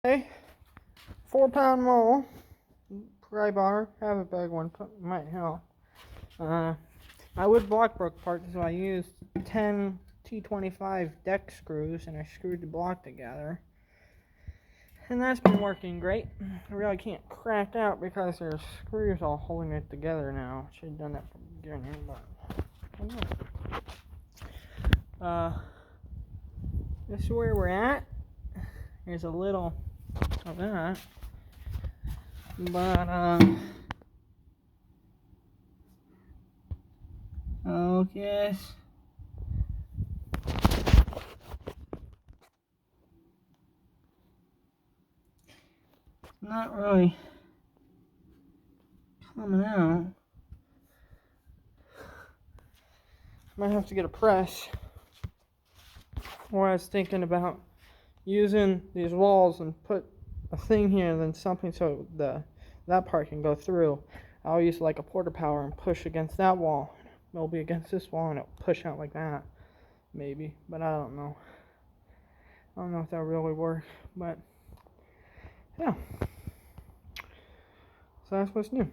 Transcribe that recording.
Okay, 4-pound mold. Probably bought her. Have a big one. Might help. My wood block broke apart, so I used 10 T25 deck screws and I screwed the block together. And that's been working great. I really can't crack out because there's screws all holding it together now. Should have done that from the beginning, but I don't know. This is where we're at. Here's a little of that. But, okay. Not really coming out. Might have to get a press. Or I was thinking about using these walls and put a thing here and then something so that part can go through. I'll use like a porta power and push against that wall. It'll be against this wall and it'll push out like that. Maybe. But I don't know. I don't know if that'll really work. But yeah. So that's what's new.